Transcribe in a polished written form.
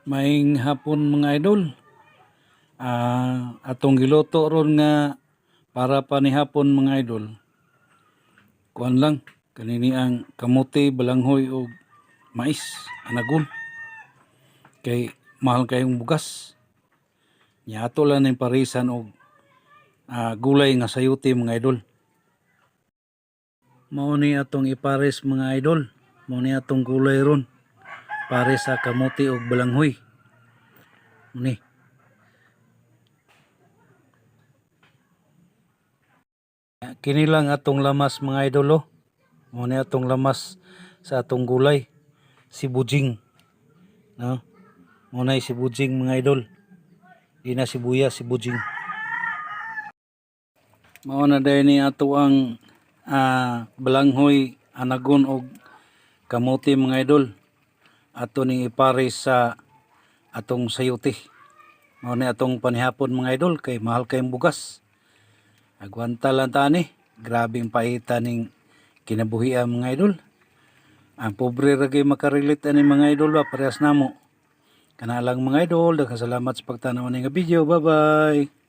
Maing hapon mga idol. Atong giluto ron nga para pa ni hapon mga idol. Kuan lang kanini ang kamote, balanghoy o mais, anagon. Kay mahal kayong bugas. Nya ato lang ning parisan og gulay nga sayote mga idol. Mao ni atong ipares mga idol. Mao ni atong gulay ron. Pares sa kamote og balanghoy. Ni. Kini lang atong lamas mga idol oh. Mao ni atong lamas sa atong gulay, si bujing. No? Mao na si bujing mga idol. Di na sibuyas, si bujing. Mao na dahil ni ato ang balanghoy, anagon og kamote mga idol. Ato ning ipares sa atong sayote. Mao ni atong panihapon mga idol kay mahal kayong bugas. Agwanta lang tani. Grabing paita ning kinabuhian mga idol. Ang pobre ra kay makarelate ani mga idol ba parehas namo. Kana lang mga idol, daghang salamat sa pagtanaw ning video. Bye-bye.